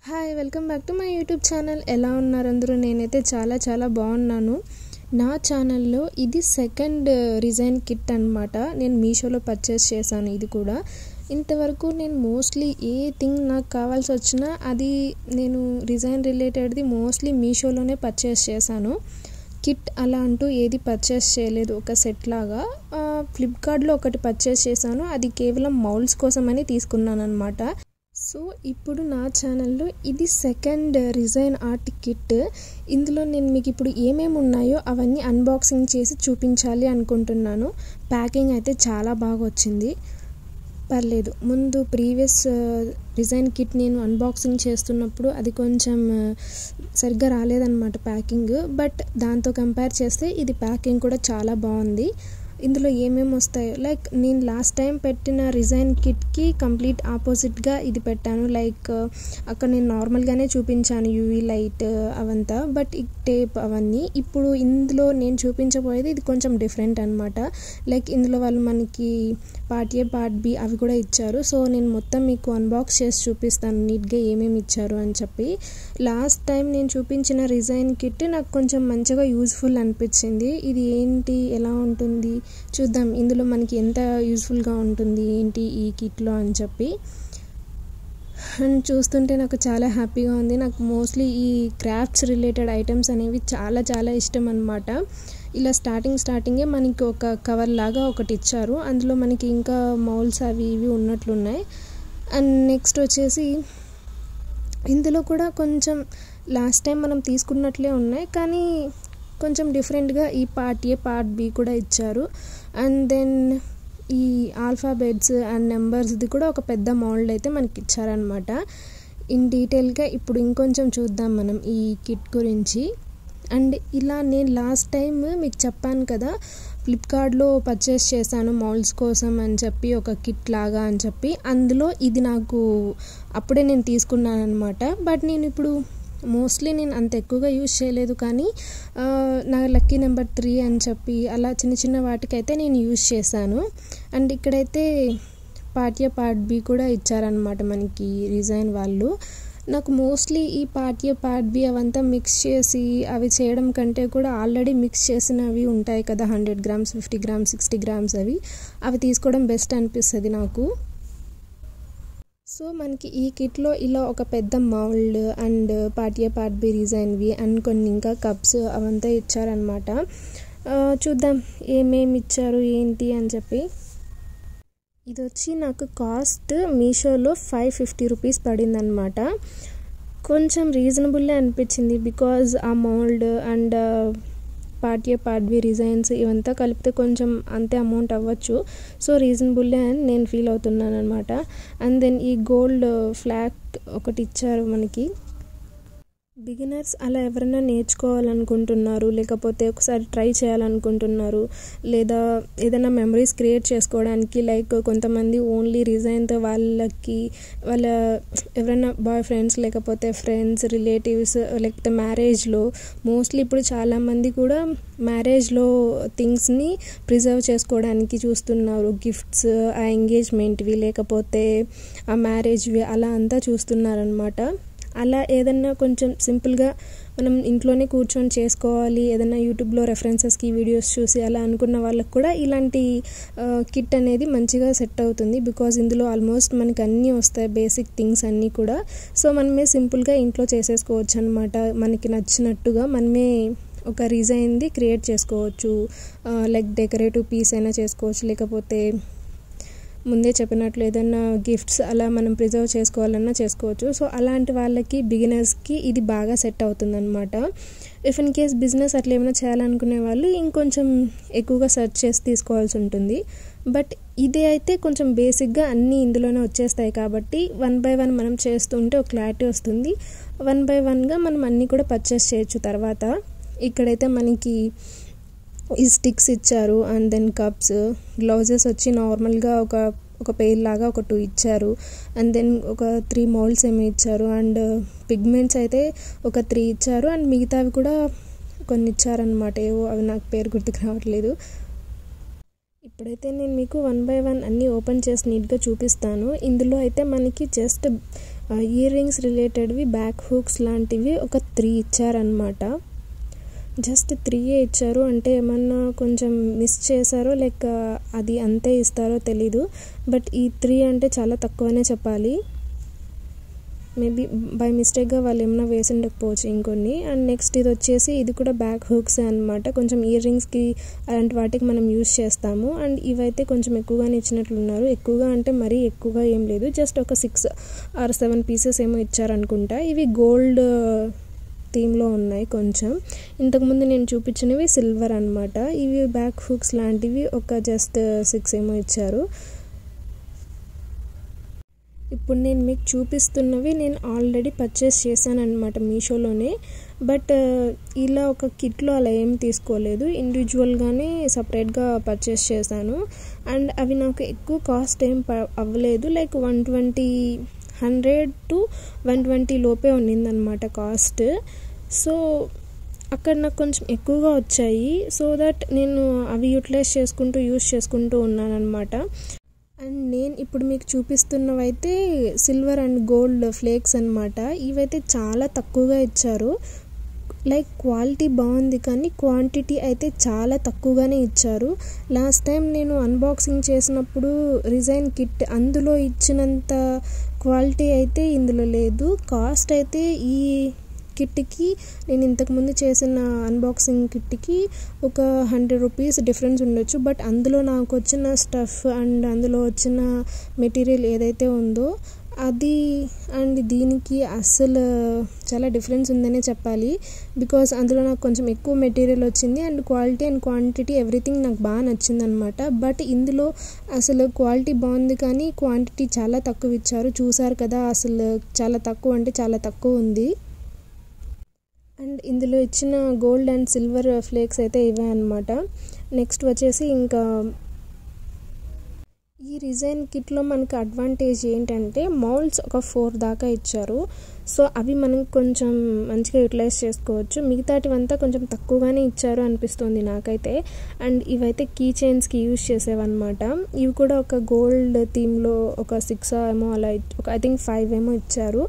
Hi welcome back to my YouTube channel. ఎలా ఉన్నారు అందరూ? నేనైతే చాలా బాగున్నాను. నా ఛానల్లో ఇది సెకండ్ రిజైన్ కిట్ అనమాట. నేను మీషోలో పర్చేస్ చేశాను. ఇది కూడా ఇంతవరకు నేను మోస్ట్లీ ఏ థింగ్ నాకు కావాల్సి వచ్చినా అది నేను రిజైన్ రిలేటెడ్ది మోస్ట్లీ మీషోలోనే పర్చేస్ చేశాను. కిట్ అలా అంటూ ఏది పర్చేస్ చేయలేదు. ఒక సెట్ లాగా ఫ్లిప్కార్ట్లో ఒకటి పర్చేస్ చేశాను. అది కేవలం మౌల్డ్స్ కోసమని తీసుకున్నాను అనమాట. సో ఇప్పుడు నా ఛానల్లో ఇది సెకండ్ రిజైన్ ఆర్ట్ కిట్. ఇందులో నేను మీకు ఇప్పుడు ఏమేమి ఉన్నాయో అవన్నీ అన్బాక్సింగ్ చేసి చూపించాలి అనుకుంటున్నాను. ప్యాకింగ్ అయితే చాలా బాగా వచ్చింది, పర్లేదు. ముందు ప్రీవియస్ రిజైన్ కిట్ నేను అన్బాక్సింగ్ చేస్తున్నప్పుడు అది కొంచెం సరిగ్గా రాలేదన్నమాట ప్యాకింగ్. బట్ దాంతో కంపేర్ చేస్తే ఇది ప్యాకింగ్ కూడా చాలా బాగుంది. ఇందులో ఏమేమి వస్తాయో లైక్ నేను లాస్ట్ టైం పెట్టిన రిజైన్ కిట్కి కంప్లీట్ ఆపోజిట్గా ఇది పెట్టాను. లైక్ అక్కడ నేను నార్మల్గానే చూపించాను యూవీ లైట్ అవంతా, బట్ ఈ టేప్ అవన్నీ. ఇప్పుడు ఇందులో నేను చూపించబోయేది ఇది కొంచెం డిఫరెంట్ అనమాట. లైక్ ఇందులో వాళ్ళు మనకి పార్ట్ ఏ పార్ట్ బి అవి కూడా ఇచ్చారు. సో నేను మొత్తం మీకు అన్బాక్స్ చేసి చూపిస్తాను నీట్గా ఏమేమి ఇచ్చారు అని చెప్పి. లాస్ట్ టైం నేను చూపించిన రిజైన్ కిట్ నాకు కొంచెం మంచిగా యూజ్ఫుల్ అనిపించింది. ఇది ఏంటి, ఎలా ఉంటుంది చూద్దాం, ఇందులో మనకి ఎంత యూజ్ఫుల్గా ఉంటుంది ఏంటి ఈ కిట్లో అని చెప్పి. అండ్ చూస్తుంటే నాకు చాలా హ్యాపీగా ఉంది. నాకు మోస్ట్లీ ఈ క్రాఫ్ట్స్ రిలేటెడ్ ఐటమ్స్ అనేవి చాలా ఇష్టం అనమాట. ఇలా స్టార్టింగే మనకి ఒక కవర్ లాగా ఒకటి ఇచ్చారు. అందులో మనకి ఇంకా మౌల్స్ అవి ఇవి ఉన్నట్లున్నాయి. అండ్ నెక్స్ట్ వచ్చేసి ఇందులో కూడా కొంచెం లాస్ట్ టైం మనం తీసుకున్నట్లే ఉన్నాయి, కానీ కొంచెం డిఫరెంట్గా ఈ పార్ట్ ఏ పార్ట్ బి కూడా ఇచ్చారు. అండ్ దెన్ ఈ ఆల్ఫాబెట్స్ అండ్ నెంబర్స్ది కూడా ఒక పెద్ద మోల్డ్ అయితే మనకి ఇచ్చారనమాట. ఇన్ డీటెయిల్గా ఇప్పుడు ఇంకొంచెం చూద్దాం మనం ఈ కిట్ గురించి. అండ్ ఇలా నేను లాస్ట్ టైం మీకు చెప్పాను కదా, ఫ్లిప్కార్ట్లో పర్చేస్ చేశాను మౌల్డ్స్ కోసం అని చెప్పి ఒక కిట్ లాగా అని చెప్పి. అందులో ఇది నాకు అప్పుడే నేను తీసుకున్నాను అనమాట. బట్ నేను ఇప్పుడు మోస్ట్లీ నేను అంత ఎక్కువగా యూజ్ చేయలేదు, కానీ నా లక్కీ నెంబర్ 3 అని చెప్పి అలా చిన్న వాటికైతే నేను యూజ్ చేశాను. అండ్ ఇక్కడైతే పార్ట్ ఏ పార్ట్ బి కూడా ఇచ్చారనమాట మనకి రిజైన్ వాళ్ళు. నాకు మోస్ట్లీ ఈ పార్ట్ ఏ పార్ట్ బి అవంతా మిక్స్ చేసి అవి చేయడం కంటే కూడా ఆల్రెడీ మిక్స్ చేసినవి ఉంటాయి కదా, 100 గ్రామ్స్ 50 గ్రామ్స్ 60 గ్రామ్స్ అవి తీసుకోవడం బెస్ట్ అనిపిస్తుంది నాకు. సో మనకి ఈ కిట్లో ఇలా ఒక పెద్ద mould and part A part B రిజైన్వి అండ్ కొన్ని ఇంకా కప్స్ అవంతా ఇచ్చారనమాట. చూద్దాం ఏమేమి ఇచ్చారు ఏంటి అని చెప్పి. ఇది వచ్చి నాకు కాస్ట్ మీషోలో 550 రూపీస్ పడిందనమాట. కొంచెం రీజనబుల్లే అనిపించింది, బికాజ్ ఆ mould and part A part B resins ఇవంతా కలిపితే కొంచెం అంతే అమౌంట్ అవ్వచ్చు. సో రీజనబుల్లే అని నేను ఫీల్ అవుతున్నాను అనమాట. అండ్ దెన్ ఈ గోల్డ్ ఫ్లాగ్ ఒకటి ఇచ్చారు మనకి. బిగినర్స్ అలా ఎవరైనా నేర్చుకోవాలనుకుంటున్నారు, లేకపోతే ఒకసారి ట్రై చేయాలనుకుంటున్నారు, లేదా ఏదైనా మెమరీస్ క్రియేట్ చేసుకోవడానికి, లైక్ కొంతమంది ఓన్లీ రిజైన్తో వాళ్ళ ఎవరైనా బాయ్ ఫ్రెండ్స్ లేకపోతే ఫ్రెండ్స్ రిలేటివ్స్ లేకపోతే మ్యారేజ్లో మోస్ట్లీ ఇప్పుడు చాలామంది కూడా మ్యారేజ్లో థింగ్స్ని ప్రిజర్వ్ చేసుకోవడానికి చూస్తున్నారు. గిఫ్ట్స్, ఆ ఎంగేజ్మెంట్వి లేకపోతే ఆ మ్యారేజ్వి అలా అంతా చూస్తున్నారనమాట. అలా ఏదన్నా కొంచెం సింపుల్గా మనం ఇంట్లోనే కూర్చొని చేసుకోవాలి, ఏదైనా యూట్యూబ్లో రెఫరెన్సెస్కి వీడియోస్ చూసి అలా అనుకున్న వాళ్ళకి కూడా ఇలాంటి కిట్ అనేది మంచిగా సెట్ అవుతుంది. బికాజ్ ఇందులో ఆల్మోస్ట్ మనకి అన్నీ వస్తాయి, బేసిక్ థింగ్స్ అన్నీ కూడా. సో మనమే సింపుల్గా ఇంట్లో చేసేసుకోవచ్చు అనమాట. మనకి నచ్చినట్టుగా మనమే ఒక రిజైన్ది క్రియేట్ చేసుకోవచ్చు. లైక్ డెకరేటివ్ పీస్ అయినా చేసుకోవచ్చు, లేకపోతే ముందే చెప్పినట్లు ఏదైనా గిఫ్ట్స్ అలా మనం ప్రిజర్వ్ చేసుకోవాలన్నా చేసుకోవచ్చు. సో అలాంటి వాళ్ళకి బిగినర్స్కి ఇది బాగా సెట్ అవుతుందన్నమాట. ఇఫ్ ఇన్ కేస్ బిజినెస్ అట్లా ఏమైనా చేయాలనుకునే వాళ్ళు ఇంకొంచెం ఎక్కువగా సెర్చ్ చేసి తీసుకోవాల్సి ఉంటుంది. బట్ ఇదే అయితే కొంచెం బేసిక్గా అన్నీ ఇందులోనే వచ్చేస్తాయి కాబట్టి 1 by 1 మనం చేస్తుంటే ఒక క్లారిటీ వస్తుంది. 1 by 1గా మనం అన్నీ కూడా పర్చేస్ చేయొచ్చు తర్వాత. ఇక్కడైతే మనకి ఈ స్టిక్స్ ఇచ్చారు. అండ్ దెన్ కప్స్, గ్లౌజెస్ వచ్చి నార్మల్గా ఒక పెయిర్ లాగా ఒక 2 ఇచ్చారు. అండ్ దెన్ ఒక 3 మౌల్డ్స్ ఏమో ఇచ్చారు. అండ్ పిగ్మెంట్స్ అయితే ఒక 3 ఇచ్చారు. అండ్ మిగతావి కూడా కొన్ని ఇచ్చారనమాట. ఏవో అవి నాకు పేరు గుర్తుకు రావట్లేదు. ఇప్పుడైతే నేను మీకు 1 by 1 అన్నీ ఓపెన్ చేసి నీట్గా చూపిస్తాను. ఇందులో అయితే మనకి జస్ట్ ఇయర్ రింగ్స్ రిలేటెడ్వి బ్యాక్ హుక్స్ లాంటివి ఒక 3 ఇచ్చారనమాట. జస్ట్ 3 ఇచ్చారు. అంటే ఏమన్నా కొంచెం మిస్ చేశారో లేక అది అంతే ఇస్తారో తెలీదు. బట్ ఈ 3 అంటే చాలా తక్కువనే చెప్పాలి. మేబీ బై మిస్టేక్గా వాళ్ళు ఏమైనా వేసి ఉండకపోవచ్చు ఇంకొన్ని. అండ్ నెక్స్ట్ ఇది వచ్చేసి ఇది కూడా బ్యాక్ హుక్స్ అనమాట. కొంచెం ఇయర్ రింగ్స్కి అలాంటి వాటికి మనం యూస్ చేస్తాము. అండ్ ఇవైతే కొంచెం ఎక్కువగానే ఇచ్చినట్లున్నారు. ఎక్కువగా అంటే మరీ ఎక్కువగా ఏం లేదు, జస్ట్ ఒక 6 or 7 పీసెస్ ఏమో ఇచ్చారనుకుంటా. ఇవి గోల్డ్ థీమ్లో ఉన్నాయి. కొంచెం ఇంతకుముందు నేను చూపించినవి సిల్వర్ అనమాట. ఇవి బ్యాక్ హుక్స్ లాంటివి ఒక జస్ట్ 6 ఏమో ఇచ్చారు. ఇప్పుడు నేను మీకు చూపిస్తున్నవి నేను ఆల్రెడీ పర్చేస్ చేశాను అనమాట మీషోలోనే. బట్ ఇలా ఒక కిట్లో అలా ఏం తీసుకోలేదు, ఇండివిజువల్గానే సపరేట్గా పర్చేస్ చేశాను. అండ్ అవి నాకు ఎక్కువ కాస్ట్ ఏం అవ్వలేదు. లైక్ 100 to 120 లోపే ఉన్నిందనమాట కాస్ట్. సో అక్కడ నాకు కొంచెం ఎక్కువగా వచ్చాయి. సో దట్ నేను అవి యూటిలైజ్ యూస్ చేసుకుంటూ ఉన్నానమాట. అండ్ నేను ఇప్పుడు మీకు చూపిస్తున్నవైతే సిల్వర్ అండ్ గోల్డ్ ఫ్లేక్స్ అనమాట. ఇవైతే చాలా తక్కువగా ఇచ్చారు. లైక్ క్వాలిటీ బాగుంది కానీ క్వాంటిటీ అయితే చాలా తక్కువగానే ఇచ్చారు. లాస్ట్ టైం నేను అన్బాక్సింగ్ చేసినప్పుడు రిజైన్ కిట్ అందులో ఇచ్చినంత క్వాలిటీ అయితే ఇందులో లేదు. కాస్ట్ అయితే ఈ కిట్కి నేను ఇంతకుముందు చేసిన అన్బాక్సింగ్ కిట్కి ఒక 100 రూపీస్ డిఫరెన్స్ ఉండొచ్చు. బట్ అందులో నాకు వచ్చిన స్టఫ్ అండ్ అందులో వచ్చిన మెటీరియల్ ఏదైతే ఉందో అది అండ్ దీనికి అస్సలు చాలా డిఫరెన్స్ ఉందనే చెప్పాలి. బికాజ్ అందులో నాకు కొంచెం ఎక్కువ మెటీరియల్ వచ్చింది and quality and quantity everything నాకు బాగా నచ్చింది అనమాట. బట్ ఇందులో అసలు క్వాలిటీ బాగుంది కానీ క్వాంటిటీ చాలా తక్కువ ఇచ్చారు. చూసారు కదా, అసలు చాలా తక్కువ అంటే చాలా తక్కువ ఉంది. అండ్ ఇందులో ఇచ్చిన గోల్డ్ అండ్ సిల్వర్ ఫ్లేక్స్ అయితే ఇవే అనమాట. నెక్స్ట్ వచ్చేసి ఇంకా ఈ రిజైన్ కిట్లో మనకు అడ్వాంటేజ్ ఏంటంటే మౌల్డ్స్ ఒక 4 దాకా ఇచ్చారు. సో అవి మనం కొంచెం మంచిగా యూటిలైజ్ చేసుకోవచ్చు. మిగతాటివంతా కొంచెం తక్కువగానే ఇచ్చారు అనిపిస్తుంది నాకైతే. అండ్ ఇవైతే కీ చైన్స్కి యూజ్ చేసేవన్నమాట. ఇవి కూడా ఒక గోల్డ్ థీమ్లో ఒక 6 ఏమో అలా ఒక ఐ థింక్ 5 ఏమో ఇచ్చారు.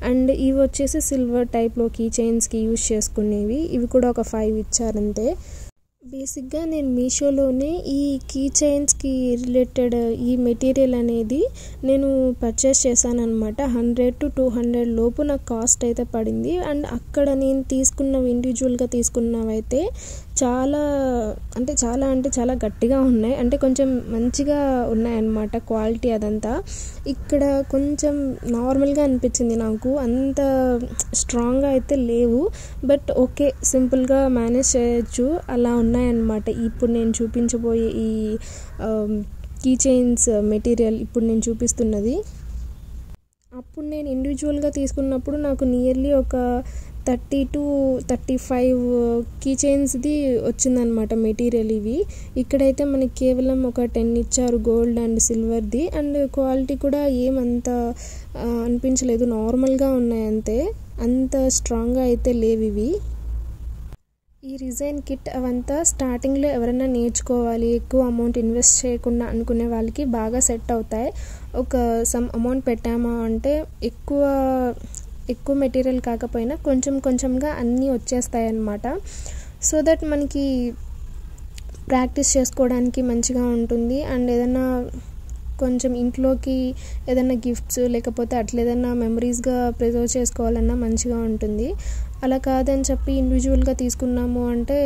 అండ్ ఇవి వచ్చేసి సిల్వర్ టైప్లో కీ చైన్స్కి యూజ్ చేసుకునేవి. ఇవి కూడా ఒక 5 ఇచ్చారంతే. బేసిక్గా నేను మీషోలోనే ఈ కీ చైన్స్కి రిలేటెడ్ ఈ మెటీరియల్ అనేది నేను పర్చేస్ చేశాను అనమాట. 100 to 200 లోపు నాకు కాస్ట్ అయితే పడింది. అండ్ అక్కడ నేను తీసుకున్నవి ఇండివిజువల్గా తీసుకున్నవైతే చాలా చాలా గట్టిగా ఉన్నాయి. అంటే కొంచెం మంచిగా ఉన్నాయన్నమాట క్వాలిటీ అదంతా. ఇక్కడ కొంచెం నార్మల్గా అనిపించింది నాకు, అంత స్ట్రాంగ్గా అయితే లేవు. బట్ ఓకే, సింపుల్గా మేనేజ్ చేయొచ్చు అలా ఉన్నాయన్నమాట. ఇప్పుడు నేను చూపించబోయే ఈ కీ చైన్స్ మెటీరియల్ ఇప్పుడు నేను చూపిస్తున్నది. అప్పుడు నేను ఇండివిజువల్గా తీసుకున్నప్పుడు నాకు నియర్లీ ఒక 30 to 35 కీ చైన్స్ది వచ్చిందనమాట మెటీరియల్. ఇవి ఇక్కడైతే మనకి కేవలం ఒక 10 ఇచ్చారు గోల్డ్ అండ్ సిల్వర్ది. అండ్ క్వాలిటీ కూడా ఏమంత అనిపించలేదు, నార్మల్గా ఉన్నాయి అంతే, అంత స్ట్రాంగ్గా అయితే లేవు ఇవి. ఈ రిజైన్ కిట్ అవంతా స్టార్టింగ్లో ఎవరైనా నేర్చుకోవాలి, ఎక్కువ అమౌంట్ ఇన్వెస్ట్ చేయకుండా అనుకునే వాళ్ళకి బాగా సెట్ అవుతాయి. ఒక సమ్ అమౌంట్ పెట్టామా అంటే ఎక్కువ మెటీరియల్ కాకపోయినా కొంచెంగా అన్నీ వచ్చేస్తాయి అన్నమాట. సో దట్ మనకి ప్రాక్టీస్ చేసుకోవడానికి మంచిగా ఉంటుంది. అండ్ ఏదైనా కొంచెం ఇంట్లోకి ఏదైనా గిఫ్ట్స్ లేకపోతే అట్లా ఏదైనా మెమరీస్గా ప్రిజర్వ్ చేసుకోవాలన్నా మంచిగా ఉంటుంది. అలా కాదని చెప్పి ఇండివిజువల్గా తీసుకున్నాము అంటే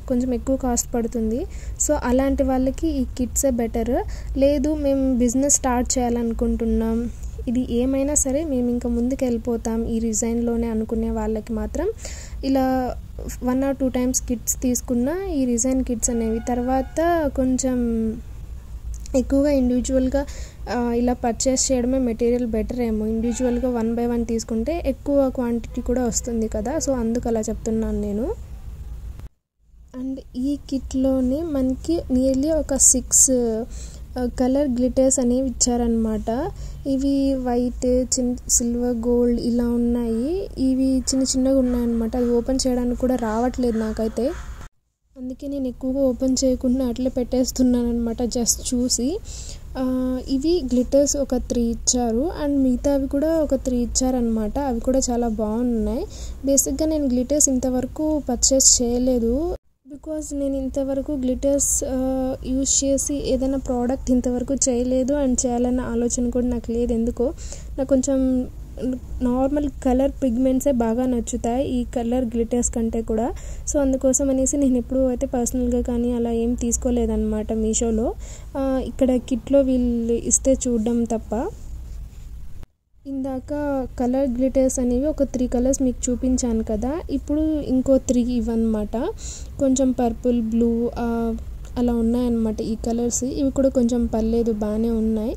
కొంచెం ఎక్కువ కాస్ట్ పడుతుంది. సో అలాంటి వాళ్ళకి ఈ కిట్సే బెటర్. లేదు మేము బిజినెస్ స్టార్ట్ చేయాలనుకుంటున్నాం, ఇది ఏమైనా సరే మేము ఇంకా ముందుకు వెళ్ళిపోతాం ఈ డిజైన్లోనే అనుకునే వాళ్ళకి మాత్రం ఇలా 1 or 2 times కిట్స్ తీసుకున్న ఈ డిజైన్ కిట్స్ అనేవి తర్వాత కొంచెం ఎక్కువగా ఇండివిజువల్గా ఇలా పర్చేస్ చేయడమే మెటీరియల్ బెటర్ ఏమో. ఇండివిజువల్గా 1 by 1 తీసుకుంటే ఎక్కువ క్వాంటిటీ కూడా వస్తుంది కదా, సో అందుకు అలా చెప్తున్నాను నేను. అండ్ ఈ కిట్లోనే మనకి నియర్లీ ఒక 6 కలర్ గ్లిటర్స్ అనేవి ఇచ్చారనమాట. ఇవి వైట్, సిల్వర్, గోల్డ్ ఇలా ఉన్నాయి. ఇవి చిన్నగా ఉన్నాయన్నమాట. అది ఓపెన్ చేయడానికి కూడా రావట్లేదు నాకైతే, అందుకే నేను ఎక్కువగా ఓపెన్ చేయకుండా అట్లే పెట్టేస్తున్నాను అనమాట జస్ట్ చూసి. ఇవి గ్లిటర్స్ ఒక 3 ఇచ్చారు అండ్ మిగతావి కూడా ఒక 3 ఇచ్చారనమాట. అవి కూడా చాలా బాగున్నాయి. బేసిక్గా నేను గ్లిటర్స్ ఇంతవరకు పర్చేస్ చేయలేదు, బికాజ్ నేను ఇంతవరకు గ్లిటర్స్ యూజ్ చేసి ఏదైనా ప్రోడక్ట్ ఇంతవరకు చేయలేదు అండ్ చేయాలన్న ఆలోచన కూడా నాకు లేదు. ఎందుకో నాకు కొంచెం నార్మల్ కలర్ పిగ్మెంట్సే బాగా నచ్చుతాయి ఈ కలర్ గ్లిటర్స్ కంటే కూడా. సో అందుకోసం అనేసి నేను ఎప్పుడు అయితే పర్సనల్గా కానీ అలా ఏం తీసుకోలేదన్నమాట మీషోలో. ఇక్కడ కిట్లో వీళ్ళు ఇస్తే చూడడం తప్ప. ఇందాక కలర్ గ్లిటర్స్ అనేవి ఒక 3 కలర్స్ మీకు చూపించాను కదా, ఇప్పుడు ఇంకో 3 ఇవన్నమాట. కొంచెం పర్పుల్, బ్లూ అలా ఉన్నాయన్నమాట ఈ కలర్స్. ఇవి కూడా కొంచెం పర్లేదు, బాగానే ఉన్నాయి.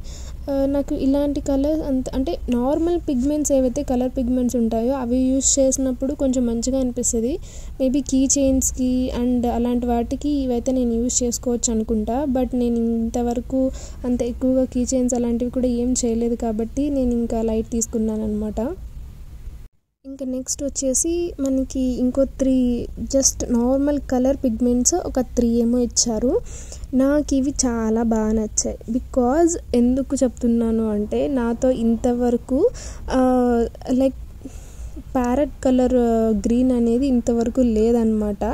నాకు ఇలాంటి కలర్స్ అంటే నార్మల్ పిగ్మెంట్స్ ఏవైతే కలర్ పిగ్మెంట్స్ ఉంటాయో అవి యూజ్ చేసినప్పుడు కొంచెం మంచిగా అనిపిస్తుంది. మేబీ కీ చైన్స్కి అండ్ అలాంటి వాటికి ఇవైతే నేను యూజ్ చేసుకోవచ్చు అనుకుంటా. బట్ నేను ఇంతవరకు అంత ఎక్కువగా కీ చైన్స్ అలాంటివి కూడా ఏం చేయలేదు కాబట్టి నేను ఇంకా లైట్ తీసుకున్నాను అనమాట. ఇంకా నెక్స్ట్ వచ్చేసి మనకి ఇంకో 3 జస్ట్ నార్మల్ కలర్ పిగ్మెంట్స్ ఒక 3 ఏమో ఇచ్చారు. నాకు ఇవి చాలా బాగా నచ్చాయి. బికాజ్ ఎందుకు చెప్తున్నాను అంటే నాతో ఇంతవరకు లైక్ ప్యారెట్ కలర్ గ్రీన్ అనేది ఇంతవరకు లేదనమాట.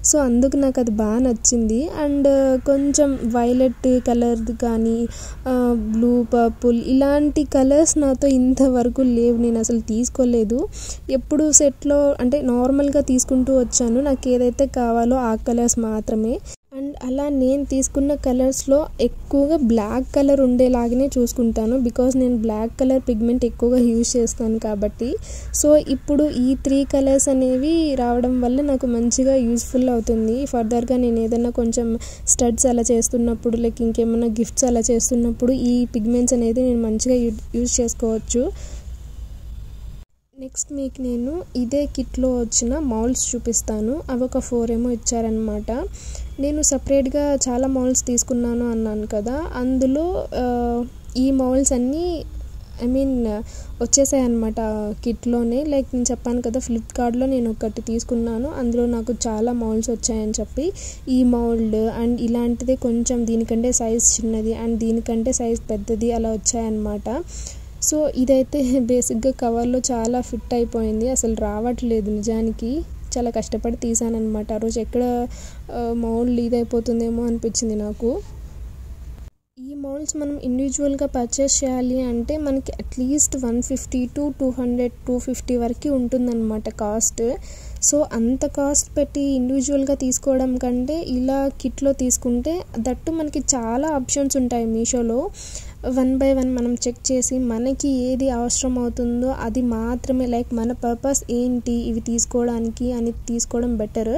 సో అందుకు నాకు అది బాగా నచ్చింది. అండ్ కొంచెం వైలెట్ కలర్ కానీ బ్లూ, పర్పుల్ ఇలాంటి కలర్స్ నాతో ఇంతవరకు లేవు. నేను అసలు తీసుకోలేదు. ఎప్పుడు సెట్లో అంటే నార్మల్గా తీసుకుంటూ వచ్చాను. నాకు ఏదైతే కావాలో ఆ కలర్స్ మాత్రమే. అండ్ అలా నేను తీసుకున్న కలర్స్లో ఎక్కువగా బ్లాక్ కలర్ ఉండేలాగానే చూసుకుంటాను, బికాజ్ నేను బ్లాక్ కలర్ పిగ్మెంట్ ఎక్కువగా యూజ్ చేస్తాను కాబట్టి. సో ఇప్పుడు ఈ 3 కలర్స్ అనేవి రావడం వల్ల నాకు మంచిగా యూజ్ఫుల్ అవుతుంది. ఫర్దర్గా నేను ఏదైనా కొంచెం స్టడ్స్ అలా చేస్తున్నప్పుడు, లైక్ ఇంకేమైనా గిఫ్ట్స్ అలా చేస్తున్నప్పుడు ఈ పిగ్మెంట్స్ అనేది నేను మంచిగా యూజ్ చేసుకోవచ్చు. నెక్స్ట్ మీకు నేను ఇదే కిట్లో వచ్చిన మౌల్డ్స్ చూపిస్తాను. అవి ఒక 4 ఏమో ఇచ్చారనమాట. నేను సపరేట్గా చాలా మౌల్డ్స్ తీసుకున్నాను అన్నాను కదా, అందులో ఈ మౌల్డ్స్ అన్నీ వచ్చేసాయి అనమాట కిట్లోనే. లైక్ నేను చెప్పాను కదా ఫ్లిప్కార్ట్లో నేను ఒకటి తీసుకున్నాను, అందులో నాకు చాలా మౌల్డ్స్ వచ్చాయని చెప్పి. ఈ మౌల్డ్ అండ్ ఇలాంటిదే కొంచెం దీనికంటే సైజ్ చిన్నది అండ్ దీనికంటే సైజ్ పెద్దది అలా వచ్చాయన్నమాట. సో ఇదైతే బేసిక్గా కవర్లో చాలా ఫిట్ అయిపోయింది, అసలు రావట్లేదు. నిజానికి చాలా కష్టపడి తీసానమాట. ఆ రోజు ఎక్కడ మౌల్డ్ ఇదైపోతుందేమో అనిపించింది నాకు. ఈ మౌల్డ్స్ మనం ఇండివిజువల్గా పర్చేస్ చేయాలి అంటే మనకి అట్లీస్ట్ 150 to 250 వరకు ఉంటుందన్నమాట కాస్ట్. సో అంత కాస్ట్ పెట్టి ఇండివిజువల్గా తీసుకోవడం కంటే ఇలా కిట్లో తీసుకుంటే, దట్టు మనకి చాలా ఆప్షన్స్ ఉంటాయి మీషోలో. 1 by 1 మనం చెక్ చేసి మనకి ఏది అవసరం అవుతుందో అది మాత్రమే, లైక్ మన పర్పస్ ఏంటి ఇవి తీసుకోవడానికి అని తీసుకోవడం బెటర్.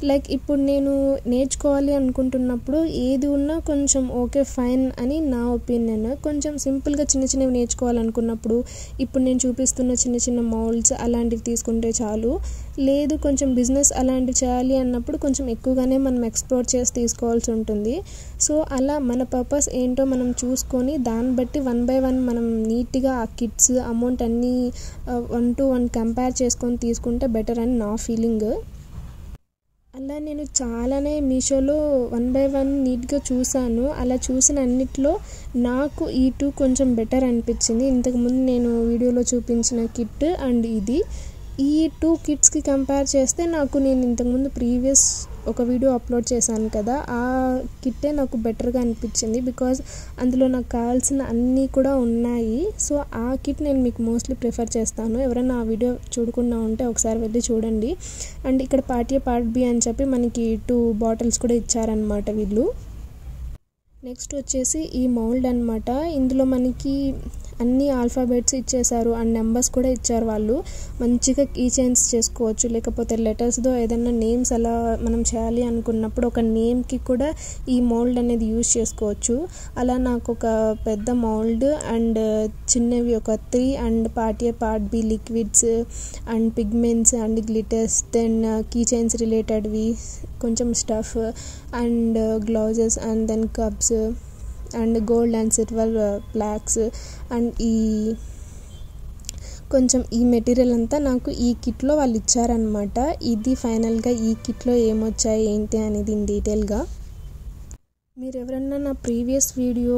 లైక్ ఇప్పుడు నేను నేర్చుకోవాలి అనుకుంటున్నప్పుడు ఏది ఉన్నా కొంచెం ఓకే ఫైన్ అని నా ఒపీనియన్. కొంచెం సింపుల్గా చిన్న చిన్నవి నేర్చుకోవాలనుకున్నప్పుడు ఇప్పుడు నేను చూపిస్తున్న చిన్న చిన్న మౌల్డ్స్ అలాంటివి తీసుకుంటే చాలు. లేదు కొంచెం బిజినెస్ అలాంటివి చేయాలి అన్నప్పుడు కొంచెం ఎక్కువగానే మనం ఎక్స్ప్లోర్ చేసి తీసుకోవాల్సి ఉంటుంది. సో అలా మన పర్పస్ ఏంటో మనం చూసుకొని దాన్ని బట్టి 1 by 1 మనం నీట్గా ఆ కిట్స్ అమౌంట్ అన్నీ 1 to 1 కంపేర్ చేసుకొని తీసుకుంటే బెటర్ అని నా ఫీలింగ్. అలా నేను చాలానే మీషోలో 1 by 1 నీట్గా చూసాను. అలా చూసిన అన్నిట్లో నాకు ఈ 2 కొంచెం బెటర్ అనిపించింది. ఇంతకుముందు నేను వీడియోలో చూపించిన కిట్ అండ్ ఇది. ఈ 2 కిట్స్కి కంపేర్ చేస్తే నాకు నేను ఇంతకుముందు ప్రీవియస్ ఒక వీడియో అప్లోడ్ చేశాను కదా, ఆ కిట్టే నాకు బెటర్గా అనిపించింది. బికాజ్ అందులో నాకు కావాల్సిన అన్నీ కూడా ఉన్నాయి. సో ఆ కిట్ నేను మీకు మోస్ట్లీ ప్రిఫర్ చేస్తాను. ఎవరైనా ఆ వీడియో చూడకుండా ఉంటే ఒకసారి వెళ్ళి చూడండి. అండ్ ఇక్కడ పార్ట్ ఏ పార్ట్ బి అని చెప్పి మనకి 2 బాటిల్స్ కూడా ఇచ్చారనమాట వీళ్ళు. నెక్స్ట్ వచ్చేసి ఈ మౌల్డ్ అనమాట. ఇందులో మనకి అన్ని ఆల్ఫాబెట్స్ ఇచ్చేసారు అండ్ నెంబర్స్ కూడా ఇచ్చారు వాళ్ళు. మంచిగా కీ చైన్స్ చేసుకోవచ్చు, లేకపోతే లెటర్స్తో ఏదైనా నేమ్స్ అలా మనం చేయాలి అనుకున్నప్పుడు ఒక నేమ్కి కూడా ఈ మౌల్డ్ అనేది యూజ్ చేసుకోవచ్చు. అలా నాకు ఒక పెద్ద మౌల్డ్ అండ్ చిన్నవి ఒక 3 and part A part B liquids and pigments and glitters, then key chains రిలేటెడ్వి కొంచెం stuff and gloves and then cups and gold and silver plaques and ఈ కొంచెం ఈ మెటీరియల్ అంతా నాకు ఈ కిట్లో వాళ్ళు ఇచ్చారనమాట. ఇది ఫైనల్గా ఈ కిట్లో ఏమొచ్చాయి ఏంటి అనేది ఇన్ డీటెయిల్గా. మీరు ఎవరన్నా నా ప్రీవియస్ వీడియో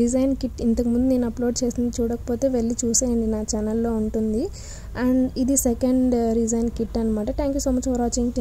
రిజైన్ కిట్ ఇంతకుముందు నేను అప్లోడ్ చేసింది చూడకపోతే వెళ్ళి చూసేయండి, నా ఛానల్లో ఉంటుంది. అండ్ ఇది సెకండ్ రిజైన్ కిట్ అనమాట. Thank you so much for watching.